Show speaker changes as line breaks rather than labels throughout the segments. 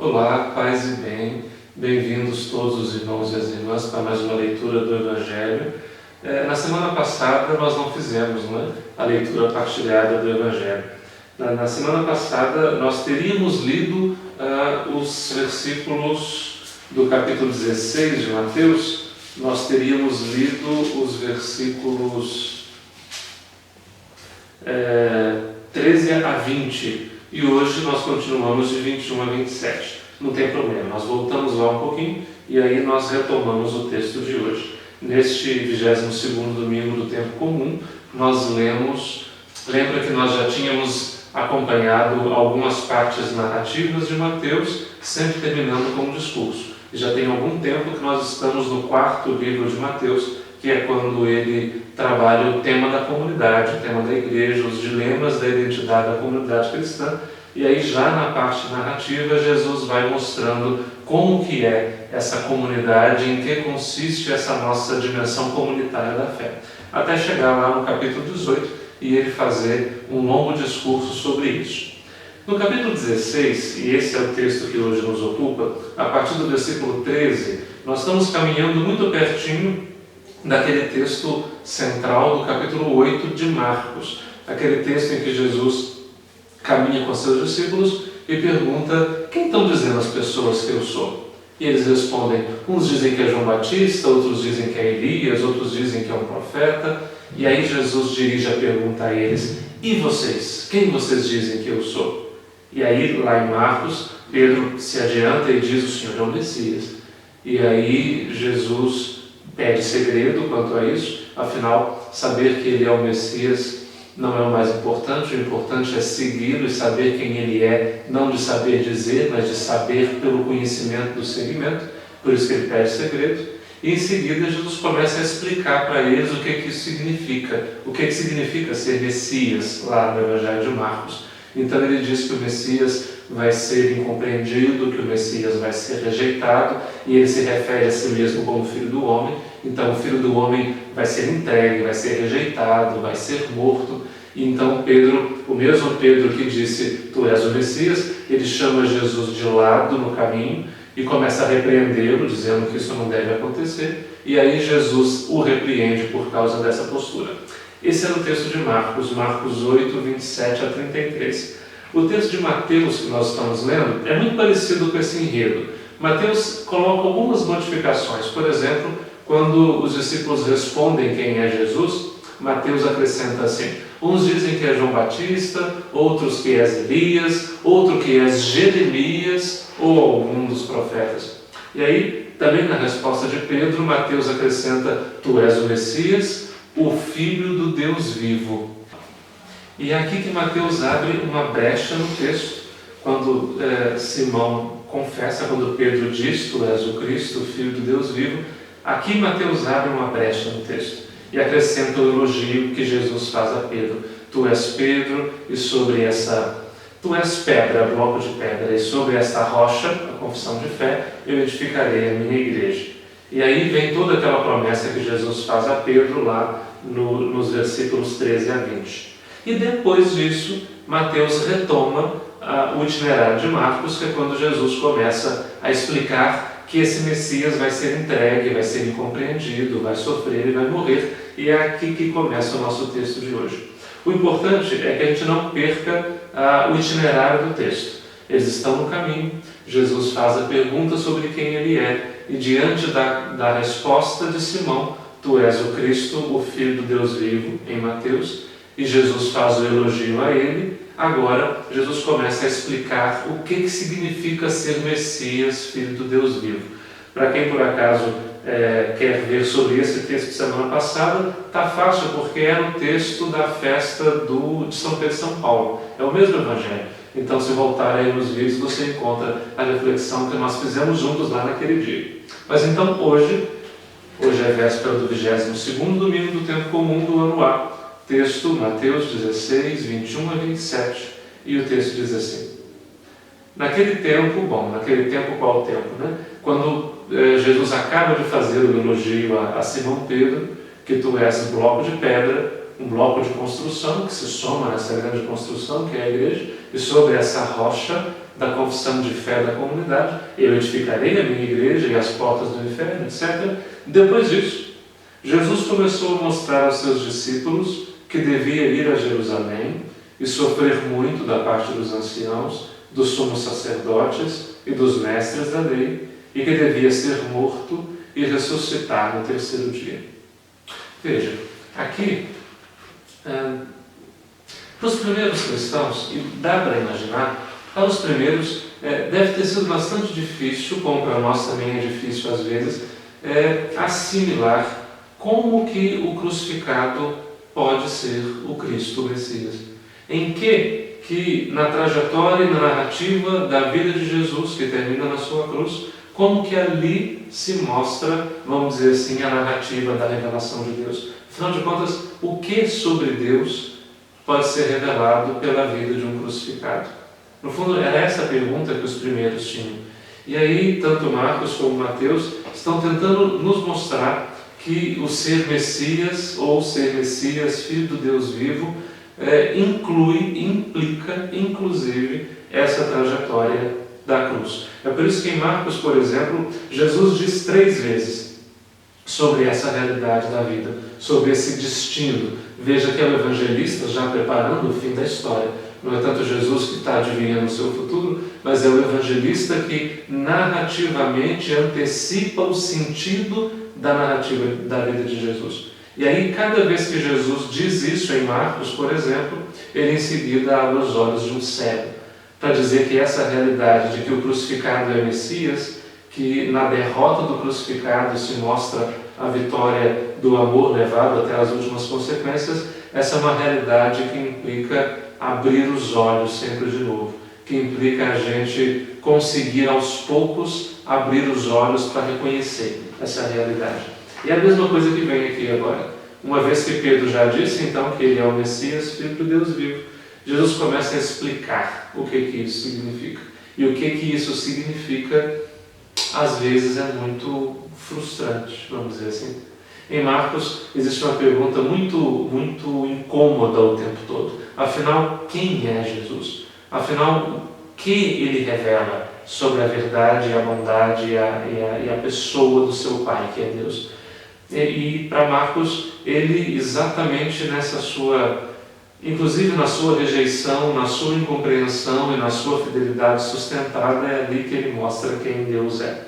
Olá, paz e bem, bem-vindos todos os irmãos e as irmãs para mais uma leitura do Evangelho. Na semana passada nós não fizemos a leitura partilhada do Evangelho. Na semana passada nós teríamos lido os versículos do capítulo 16 de Mateus, nós teríamos lido os versículos 13 a 20. E hoje nós continuamos de 21 a 27. Não tem problema, nós voltamos lá um pouquinho e aí nós retomamos o texto de hoje. Neste 22º domingo do tempo comum, nós lemos, lembra que nós já tínhamos acompanhado algumas partes narrativas de Mateus, sempre terminando com um discurso. E já tem algum tempo que nós estamos no 4º livro de Mateus, que é quando ele trabalha o tema da comunidade, o tema da igreja, os dilemas da identidade da comunidade cristã. E aí já na parte narrativa, Jesus vai mostrando como que é essa comunidade, em que consiste essa nossa dimensão comunitária da fé. Até chegar lá no capítulo 18 e ele fazer um longo discurso sobre isso. No capítulo 16, e esse é o texto que hoje nos ocupa, a partir do versículo 13, nós estamos caminhando muito pertinho daquele texto central do capítulo 8 de Marcos, aquele texto em que Jesus caminha com seus discípulos e pergunta: quem estão dizendo as pessoas que eu sou? E eles respondem: uns dizem que é João Batista, outros dizem que é Elias, outros dizem que é um profeta. E aí Jesus dirige a pergunta a eles: e vocês? Quem vocês dizem que eu sou? E aí lá em Marcos, Pedro se adianta e diz: o Senhor é o Messias. E aí Jesus pede segredo quanto a isso, afinal, saber que ele é o Messias não é o mais importante, o importante é segui-lo e saber quem ele é, não de saber dizer, mas de saber pelo conhecimento do seguimento, por isso que ele pede segredo. E em seguida Jesus começa a explicar para eles o que isso significa, o que significa ser Messias, lá no Evangelho de Marcos. Então ele diz que o Messias vai ser incompreendido, que o Messias vai ser rejeitado, e ele se refere a si mesmo como Filho do Homem. Então o Filho do Homem vai ser entregue, vai ser rejeitado, vai ser morto. E então Pedro, o mesmo Pedro que disse: tu és o Messias, ele chama Jesus de lado no caminho e começa a repreendê-lo, dizendo que isso não deve acontecer. E aí Jesus o repreende por causa dessa postura. Esse é o texto de Marcos, Marcos 8, 27 a 33. O texto de Mateus que nós estamos lendo é muito parecido com esse enredo. Mateus coloca algumas modificações. Por exemplo, quando os discípulos respondem quem é Jesus, Mateus acrescenta assim: uns dizem que é João Batista, outros que é Elias, outro que é Jeremias ou algum dos profetas. E aí, também na resposta de Pedro, Mateus acrescenta: tu és o Messias, o Filho do Deus vivo. E é aqui que Mateus abre uma brecha no texto, quando Simão confessa, quando Pedro diz: tu és o Cristo, o Filho do Deus vivo. Aqui Mateus abre uma brecha no texto e acrescenta o elogio que Jesus faz a Pedro: tu és Pedro, e sobre essa... tu és pedra, bloco de pedra, e sobre esta rocha, a confissão de fé, eu edificarei a minha igreja. E aí vem toda aquela promessa que Jesus faz a Pedro lá nos versículos 13 a 20. E depois disso, Mateus retoma o itinerário de Marcos, que é quando Jesus começa a explicar que esse Messias vai ser entregue, vai ser incompreendido, vai sofrer e vai morrer. E é aqui que começa o nosso texto de hoje. O importante é que a gente não perca o itinerário do texto. Eles estão no caminho, Jesus faz a pergunta sobre quem ele é, e diante da resposta de Simão: tu és o Cristo, o Filho do Deus vivo, em Mateus, e Jesus faz o elogio a ele. Agora, Jesus começa a explicar o que significa ser Messias, Filho do Deus vivo. Para quem por acaso quer ver sobre esse texto de semana passada, está fácil, porque é no texto da festa de São Pedro e São Paulo. É o mesmo Evangelho. Então, se voltar aí nos vídeos, você encontra a reflexão que nós fizemos juntos lá naquele dia. Mas então, hoje é véspera do 22º domingo do tempo comum do ano A. Texto, Mateus 16, 21 a 27. E o texto diz assim: naquele tempo, qual o tempo, né? Quando Jesus acaba de fazer o elogio a Simão Pedro, que tu és bloco de pedra, um bloco de construção que se soma nessa grande construção que é a igreja, e sobre essa rocha da confissão de fé da comunidade, eu edificarei a minha igreja e as portas do inferno, etc. Depois disso, Jesus começou a mostrar aos seus discípulos que devia ir a Jerusalém e sofrer muito da parte dos anciãos, dos sumos sacerdotes e dos mestres da lei, e que devia ser morto e ressuscitar no terceiro dia. Veja, aqui, para os primeiros cristãos, e dá para imaginar, para os primeiros deve ter sido bastante difícil, como para nós também é difícil às vezes, assimilar como que o crucificado pode ser o Cristo, o Messias. Em que na trajetória e na narrativa da vida de Jesus, que termina na sua cruz, como que ali se mostra, vamos dizer assim, a narrativa da revelação de Deus. Afinal de contas, o que sobre Deus pode ser revelado pela vida de um crucificado? No fundo, era essa a pergunta que os primeiros tinham. E aí, tanto Marcos como Mateus estão tentando nos mostrar que o ser Messias, ou ser Messias, Filho do Deus vivo, implica, inclusive, essa trajetória da cruz. É por isso que em Marcos, por exemplo, Jesus diz 3 vezes sobre essa realidade da vida, sobre esse destino. Veja que é o evangelista já preparando o fim da história. Não é tanto Jesus que está adivinhando o seu futuro, mas é o evangelista que narrativamente antecipa o sentido da narrativa da vida de Jesus. E aí, cada vez que Jesus diz isso em Marcos, por exemplo, ele em seguida abre os olhos de um cego, para dizer que essa realidade de que o crucificado é Messias, que na derrota do crucificado se mostra a vitória do amor levado até as últimas consequências, essa é uma realidade que implica abrir os olhos sempre de novo, que implica a gente conseguir aos poucos abrir os olhos para reconhecer essa realidade. E é a mesma coisa que vem aqui agora. Uma vez que Pedro já disse então que ele é o Messias, Filho do Deus vivo, Jesus começa a explicar o que isso significa. E o que isso significa, às vezes, é muito frustrante, vamos dizer assim. Em Marcos existe uma pergunta muito incômoda o tempo todo. Afinal, quem é Jesus? Afinal, o que ele revela sobre a verdade, a bondade e a pessoa do seu Pai, que é Deus? E para Marcos, ele exatamente nessa sua, inclusive na sua rejeição, na sua incompreensão e na sua fidelidade sustentada, é ali que ele mostra quem Deus é.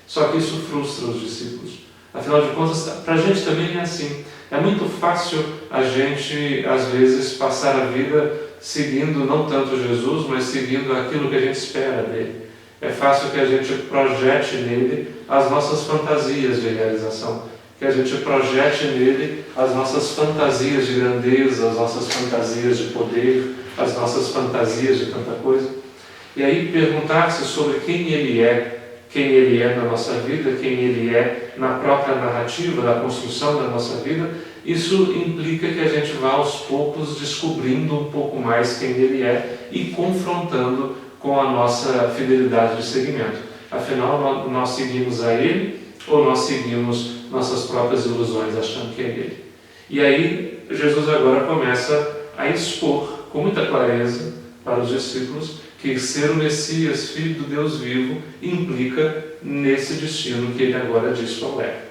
Só que isso frustra os discípulos. Afinal de contas, para a gente também é assim. É muito fácil a gente, às vezes, passar a vida seguindo não tanto Jesus, mas seguindo aquilo que a gente espera dele. É fácil que a gente projete nele as nossas fantasias de realização, que a gente projete nele as nossas fantasias de grandeza, as nossas fantasias de poder, as nossas fantasias de tanta coisa. E aí perguntar-se sobre quem ele é na nossa vida, quem ele é na própria narrativa, da construção da nossa vida, isso implica que a gente vá aos poucos descobrindo um pouco mais quem ele é e confrontando com a nossa fidelidade de seguimento. Afinal, nós seguimos a ele ou nós seguimos nossas próprias ilusões achando que é ele? E aí, Jesus agora começa a expor com muita clareza para os discípulos que ser o Messias, Filho do Deus vivo, implica nesse destino que ele agora diz qual é.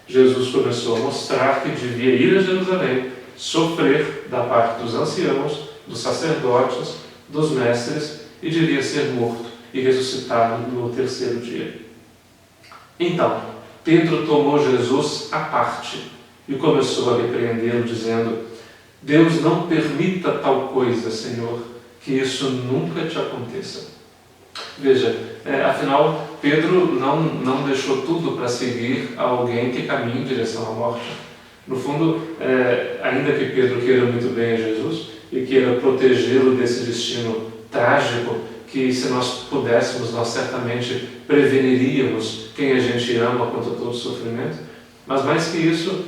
Jesus começou a mostrar que devia ir a Jerusalém, sofrer da parte dos anciãos, dos sacerdotes, dos mestres, e devia ser morto e ressuscitado no terceiro dia. Então, Pedro tomou Jesus à parte e começou a repreendê-lo, dizendo: Deus não permita tal coisa, Senhor, que isso nunca te aconteça. Veja, afinal, Pedro não deixou tudo para seguir alguém que caminha em direção à morte. No fundo, ainda que Pedro queira muito bem a Jesus e queira protegê-lo desse destino trágico, que se nós pudéssemos, nós certamente preveniríamos quem a gente ama contra todo sofrimento, mas mais que isso,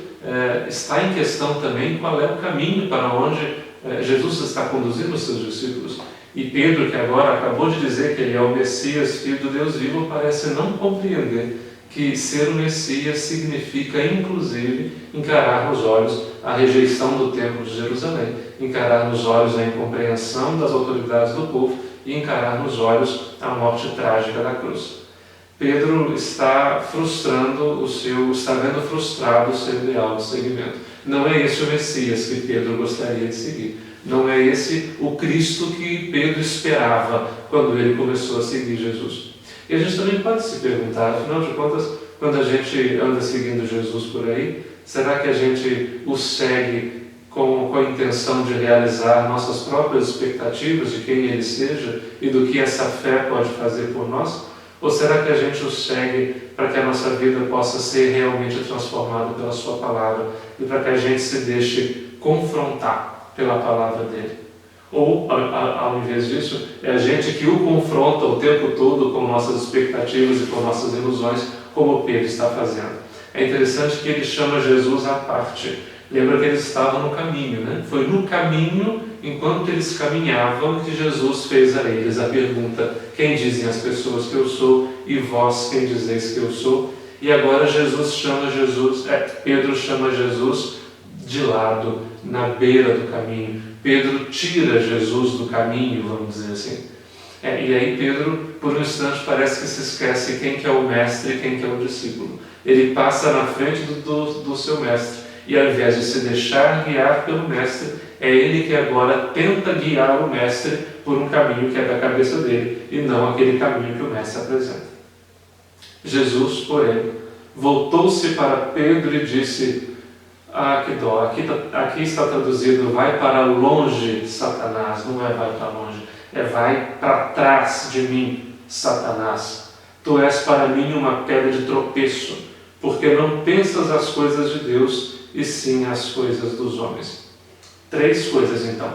está em questão também qual é o caminho para onde Jesus está conduzindo os seus discípulos. E Pedro, que agora acabou de dizer que ele é o Messias, Filho do Deus vivo, parece não compreender que ser o Messias significa, inclusive, encarar nos olhos a rejeição do Templo de Jerusalém, encarar nos olhos a incompreensão das autoridades do povo e encarar nos olhos a morte trágica da cruz. Pedro está está vendo frustrado o seu ideal de seguimento. Não é esse o Messias que Pedro gostaria de seguir. Não é esse o Cristo que Pedro esperava quando ele começou a seguir Jesus. E a gente também pode se perguntar, afinal de contas, quando a gente anda seguindo Jesus por aí, será que a gente o segue com a intenção de realizar nossas próprias expectativas de quem ele seja e do que essa fé pode fazer por nós? Ou será que a gente o segue para que a nossa vida possa ser realmente transformada pela sua palavra e para que a gente se deixe confrontar pela palavra dele? Ou, ao invés disso, é a gente que o confronta o tempo todo com nossas expectativas e com nossas ilusões, como Pedro está fazendo. É interessante que ele chama Jesus à parte. Lembra que eles estavam no caminho, né? Foi no caminho, enquanto eles caminhavam, que Jesus fez a eles a pergunta: quem dizem as pessoas que eu sou? E vós quem dizeis que eu sou? E agora Pedro chama Jesus de lado, na beira do caminho. Pedro tira Jesus do caminho, vamos dizer assim. E aí Pedro, por um instante, parece que se esquece quem que é o mestre e quem que é o discípulo. Ele passa na frente do seu mestre. E ao invés de se deixar guiar pelo mestre, é ele que agora tenta guiar o mestre por um caminho que é da cabeça dele e não aquele caminho que o mestre apresenta. Jesus, porém, voltou-se para Pedro e disse: que dó, aqui está traduzido: vai para longe, Satanás. Não é vai para longe, é vai para trás de mim, Satanás. Tu és para mim uma pedra de tropeço, porque não pensas as coisas de Deus, e sim as coisas dos homens. 3 coisas então: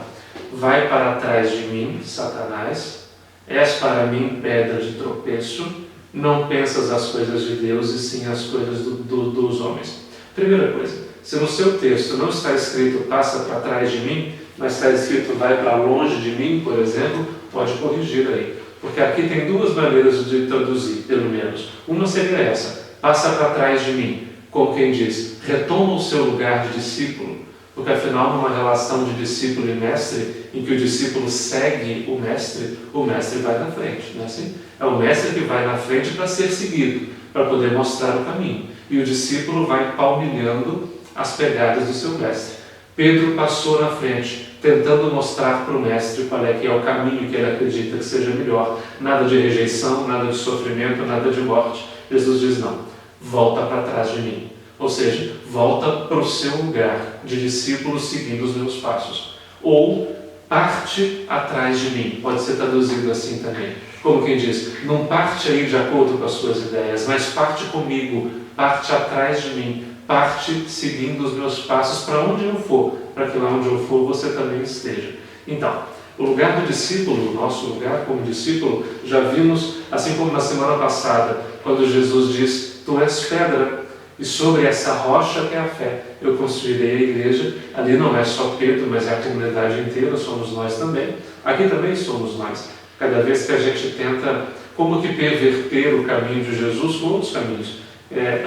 vai para trás de mim, Satanás, és para mim pedra de tropeço, não pensas as coisas de Deus e sim as coisas dos homens. Primeira coisa, se no seu texto não está escrito passa para trás de mim, mas está escrito vai para longe de mim, por exemplo, pode corrigir aí. Porque aqui tem 2 maneiras de traduzir, pelo menos. Uma seria essa: passa para trás de mim, como quem diz, retoma o seu lugar de discípulo, porque afinal numa relação de discípulo e mestre, em que o discípulo segue o mestre vai na frente, não é assim? É o mestre que vai na frente para ser seguido, para poder mostrar o caminho, e o discípulo vai palmilhando as pegadas do seu mestre. Pedro passou na frente, tentando mostrar para o mestre qual é que é o caminho que ele acredita que seja melhor. Nada de rejeição, nada de sofrimento, nada de morte. Jesus diz: não, volta para trás de mim. Ou seja, volta para o seu lugar de discípulo seguindo os meus passos. Ou parte atrás de mim. Pode ser traduzido assim também. Como quem diz, não parte aí de acordo com as suas ideias, mas parte comigo, parte atrás de mim, parte seguindo os meus passos para onde eu for, para que lá onde eu for você também esteja. Então, o lugar do discípulo, o nosso lugar como discípulo, já vimos, assim como na semana passada, quando Jesus diz: tu és pedra, e sobre essa rocha que é a fé, eu construirei a igreja. Ali não é só Pedro, mas é a comunidade inteira, somos nós também. Aqui também somos nós. Cada vez que a gente tenta, como que perverter o caminho de Jesus com outros caminhos,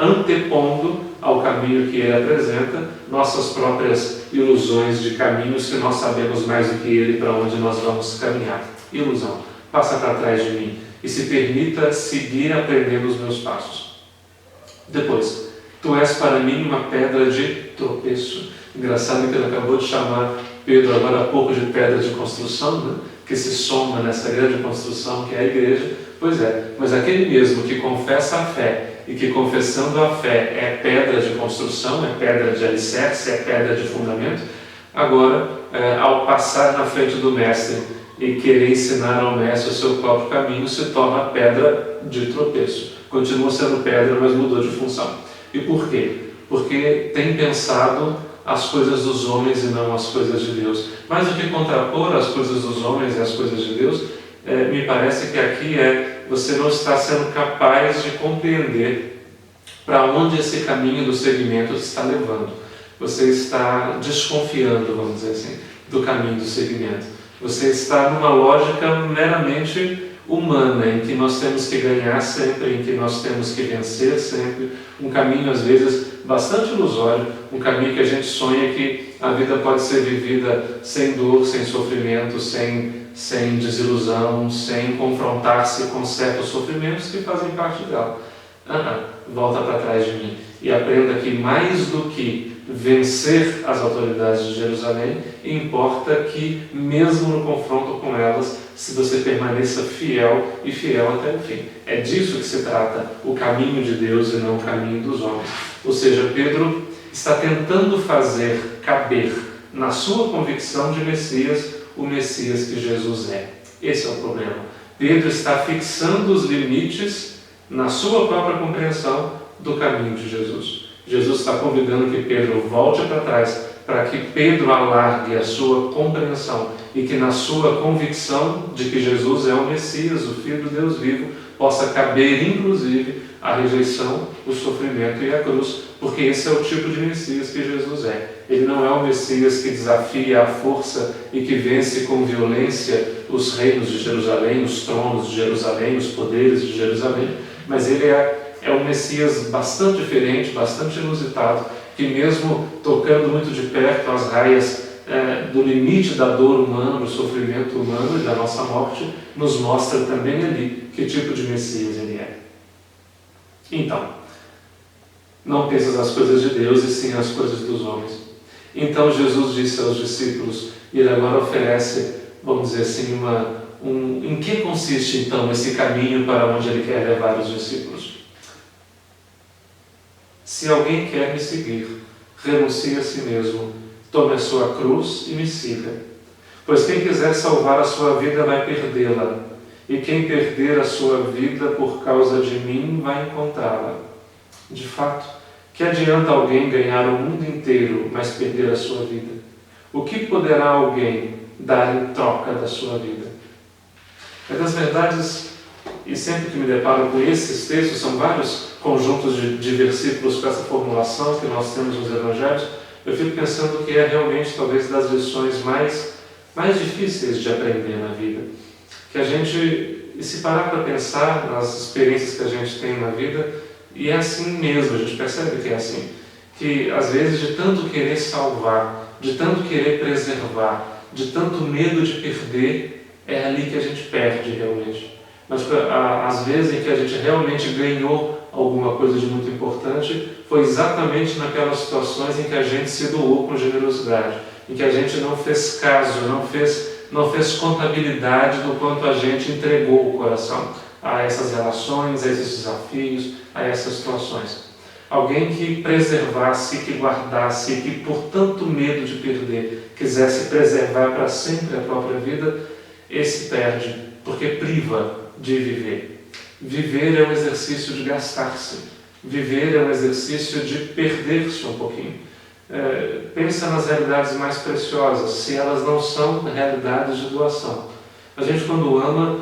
antepondo ao caminho que ele apresenta nossas próprias ilusões de caminhos que nós sabemos mais do que ele para onde nós vamos caminhar. Ilusão. Passa para trás de mim e se permita seguir aprendendo os meus passos. Depois, tu és para mim uma pedra de tropeço. Engraçado que ele acabou de chamar Pedro agora há pouco de pedra de construção, né? Que se soma nessa grande construção que é a igreja. Pois é, mas aquele mesmo que confessa a fé e que confessando a fé é pedra de construção, é pedra de alicerce, é pedra de fundamento, agora, ao passar na frente do mestre e querer ensinar ao mestre o seu próprio caminho, se torna pedra de tropeço. Continua sendo pedra, mas mudou de função. E por quê? Porque tem pensado as coisas dos homens e não as coisas de Deus. Mais do que contrapor as coisas dos homens e as coisas de Deus, me parece que aqui você não está sendo capaz de compreender para onde esse caminho do seguimento está levando. Você está desconfiando, vamos dizer assim, do caminho do seguimento. Você está numa lógica meramente humana, em que nós temos que ganhar sempre, em que nós temos que vencer sempre, um caminho às vezes bastante ilusório, um caminho que a gente sonha que a vida pode ser vivida sem dor, sem sofrimento, sem sem desilusão, sem confrontar-se com certos sofrimentos que fazem parte dela. Volta para trás de mim e aprenda que mais do que vencer as autoridades de Jerusalém, importa que, mesmo no confronto com elas, se você permaneça fiel e fiel até o fim. É disso que se trata o caminho de Deus e não o caminho dos homens. Ou seja, Pedro está tentando fazer caber na sua convicção de Messias o Messias que Jesus é. Esse é o problema. Pedro está fixando os limites na sua própria compreensão do caminho de Jesus. Jesus está convidando que Pedro volte para trás, para que Pedro alargue a sua compreensão e que na sua convicção de que Jesus é o Messias, o Filho do Deus vivo, possa caber inclusive a rejeição, o sofrimento e a cruz, porque esse é o tipo de Messias que Jesus é. Ele não é o Messias que desafia a força e que vence com violência os reinos de Jerusalém, os tronos de Jerusalém, os poderes de Jerusalém, mas ele é um Messias bastante diferente, bastante inusitado, que mesmo tocando muito de perto as raias do limite da dor humana, do sofrimento humano e da nossa morte, nos mostra também ali que tipo de Messias ele é. Então, não pensas as coisas de Deus e sim as coisas dos homens. Então Jesus disse aos discípulos, e ele agora oferece, vamos dizer assim, em que consiste então esse caminho para onde ele quer levar os discípulos? Se alguém quer me seguir, renuncie a si mesmo, tome a sua cruz e me siga. Pois quem quiser salvar a sua vida vai perdê-la, e quem perder a sua vida por causa de mim vai encontrá-la. De fato, que adianta alguém ganhar o mundo inteiro, mas perder a sua vida? O que poderá alguém dar em troca da sua vida? É das verdades, e sempre que me deparo com esses textos, são vários conjuntos de versículos com essa formulação que nós temos nos Evangelhos, eu fico pensando que é realmente talvez das lições mais difíceis de aprender na vida. Que a gente, se parar para pensar nas experiências que a gente tem na vida, e é assim mesmo, a gente percebe que é assim, que às vezes de tanto querer salvar, de tanto querer preservar, de tanto medo de perder, é ali que a gente perde realmente. Mas às vezes em que a gente realmente ganhou alguma coisa de muito importante, foi exatamente naquelas situações em que a gente se doou com generosidade, em que a gente não fez caso, não fez contabilidade do quanto a gente entregou o coração a essas relações, a esses desafios, a essas situações. Alguém que preservasse, que guardasse, que por tanto medo de perder, quisesse preservar para sempre a própria vida, esse perde, porque priva de viver. Viver é um exercício de gastar-se. Viver é um exercício de perder-se um pouquinho. Pensa nas realidades mais preciosas, se elas não são realidades de doação. A gente, quando ama,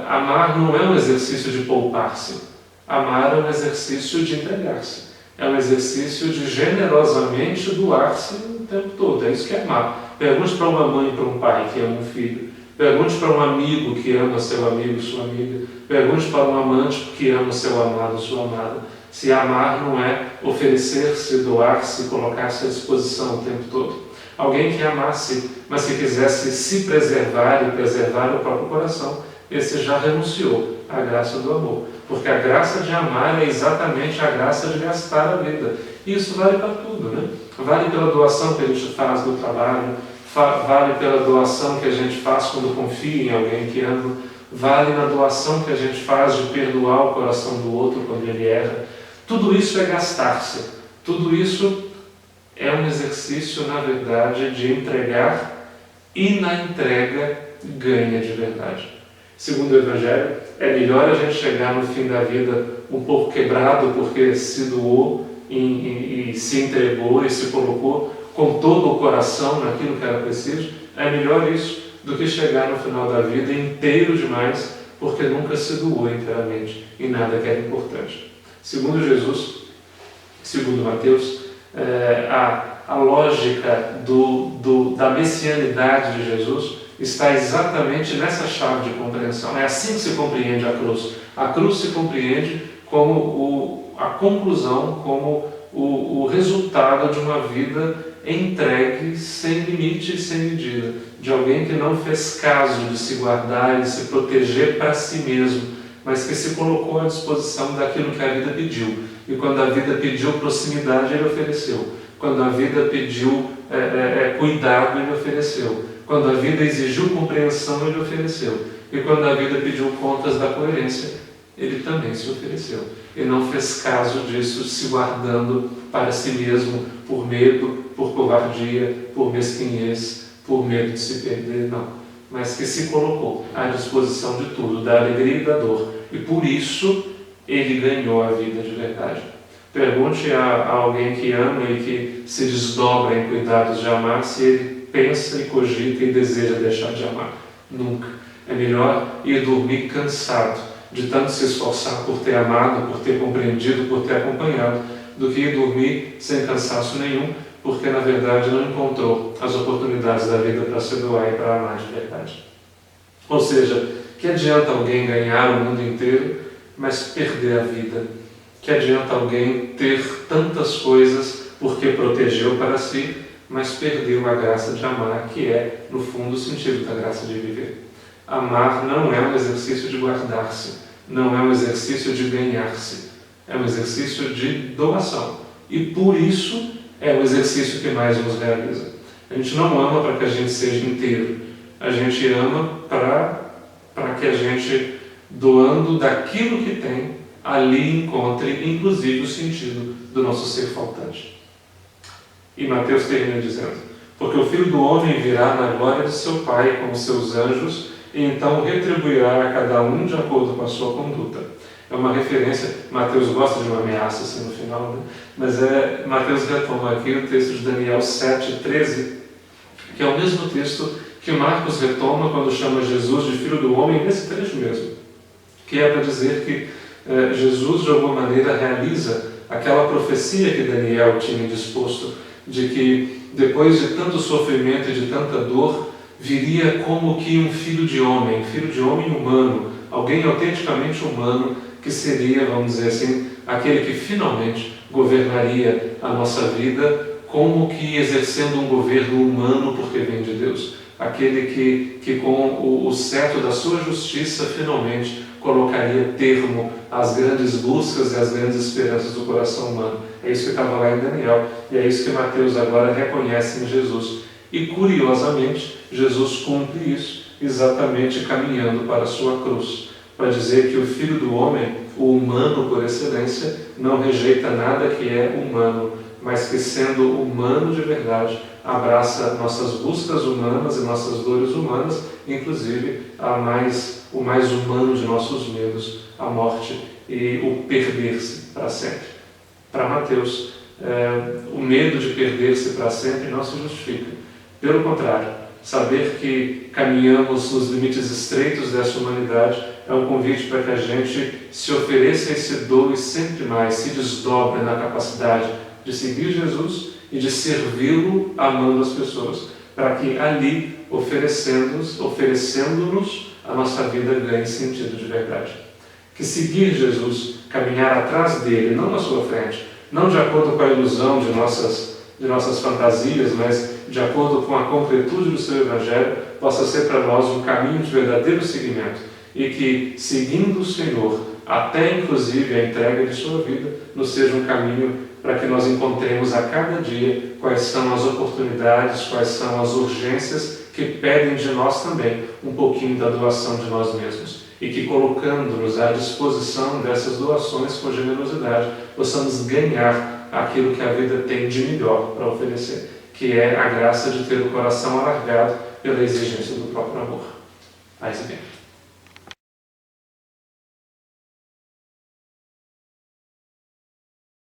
amar não é um exercício de poupar-se. Amar é um exercício de entregar-se. É um exercício de generosamente doar-se o tempo todo. É isso que é amar. Pergunte para uma mãe e para um pai que ama um filho. Pergunte para um amigo que ama seu amigo, sua amiga. Pergunte para um amante que ama seu amado, sua amada. Se amar não é oferecer-se, doar-se, colocar-se à disposição o tempo todo. Alguém que amasse, mas que quisesse se preservar e preservar o próprio coração, esse já renunciou à graça do amor. Porque a graça de amar é exatamente a graça de gastar a vida. E isso vale para tudo, né? Vale pela doação que a gente faz do trabalho, vale pela doação que a gente faz quando confia em alguém que ama, vale na doação que a gente faz de perdoar o coração do outro quando ele erra. Tudo isso é gastar-se. Tudo isso é um exercício, na verdade, de entregar, e na entrega ganha de verdade. Segundo o Evangelho, é melhor a gente chegar no fim da vida um pouco quebrado porque se doou e se entregou e se colocou com todo o coração naquilo que era preciso. É melhor isso do que chegar no final da vida inteiro demais porque nunca se doou inteiramente em nada que era importante. Segundo Jesus, segundo Mateus, a lógica da messianidade de Jesus está exatamente nessa chave de compreensão. É assim que se compreende a cruz. A cruz se compreende como a conclusão, como o resultado de uma vida entregue, sem limite e sem medida, de alguém que não fez caso de se guardar e se proteger para si mesmo, mas que se colocou à disposição daquilo que a vida pediu. E quando a vida pediu proximidade, ele ofereceu. Quando a vida pediu cuidado, ele ofereceu. Quando a vida exigiu compreensão, ele ofereceu. E quando a vida pediu contas da coerência, ele também se ofereceu. E não fez caso disso, se guardando para si mesmo por medo, por covardia, por mesquinhez, por medo de se perder, não. Mas que se colocou à disposição de tudo, da alegria e da dor. E por isso ele ganhou a vida de verdade. Pergunte a alguém que ama e que se desdobra em cuidados de amar se ele pensa e cogita e deseja deixar de amar. Nunca. É melhor ir dormir cansado de tanto se esforçar por ter amado, por ter compreendido, por ter acompanhado, do que ir dormir sem cansaço nenhum, porque na verdade não encontrou as oportunidades da vida para se doar e para amar de verdade. Ou seja, que adianta alguém ganhar o mundo inteiro, mas perder a vida? Que adianta alguém ter tantas coisas porque protegeu para si, mas perdeu a graça de amar, que é, no fundo, o sentido da graça de viver. Amar não é um exercício de guardar-se, não é um exercício de ganhar-se, é um exercício de doação. E por isso é o exercício que mais nos realiza. A gente não ama para que a gente seja inteiro, a gente ama para que a gente, doando daquilo que tem, ali encontre inclusive o sentido do nosso ser faltante. E Mateus termina dizendo: porque o Filho do Homem virá na glória de seu Pai com os seus anjos, e então retribuirá a cada um de acordo com a sua conduta. É uma referência, Mateus gosta de uma ameaça assim no final, né? Mas Mateus retoma aqui o texto de Daniel 7:13, que é o mesmo texto que Marcos retoma quando chama Jesus de Filho do Homem, nesse trecho mesmo, que é para dizer que Jesus de alguma maneira realiza aquela profecia que Daniel tinha disposto, de que depois de tanto sofrimento e de tanta dor, viria como que um filho de homem humano, alguém autenticamente humano, que seria, vamos dizer assim, aquele que finalmente governaria a nossa vida, como que exercendo um governo humano, porque vem de Deus. Aquele que com o cetro da sua justiça, finalmente colocaria termo às grandes buscas e às grandes esperanças do coração humano. É isso que estava lá em Daniel, e é isso que Mateus agora reconhece em Jesus. E, curiosamente, Jesus cumpre isso, exatamente caminhando para a sua cruz, para dizer que o Filho do Homem, o humano por excelência, não rejeita nada que é humano, mas que, sendo humano de verdade, abraça nossas buscas humanas e nossas dores humanas, inclusive o mais humano de nossos medos, a morte e o perder-se para sempre. Para Mateus, o medo de perder-se para sempre não se justifica. Pelo contrário, saber que caminhamos nos limites estreitos dessa humanidade é um convite para que a gente se ofereça e se doe sempre mais, se desdobre na capacidade de seguir Jesus e de servi-lo amando as pessoas, para que ali, oferecendo-nos, a nossa vida ganhe sentido de verdade. Que seguir Jesus, caminhar atrás dele, não na sua frente, não de acordo com a ilusão de nossas fantasias, mas de acordo com a concretude do seu Evangelho, possa ser para nós um caminho de verdadeiro seguimento, e que, seguindo o Senhor, até inclusive a entrega de sua vida, nos seja um caminho para que nós encontremos a cada dia quais são as oportunidades, quais são as urgências que pedem de nós também um pouquinho da doação de nós mesmos. E que, colocando-nos à disposição dessas doações com generosidade, possamos ganhar aquilo que a vida tem de melhor para oferecer, que é a graça de ter o coração alargado pela exigência do próprio amor. Paz e bem.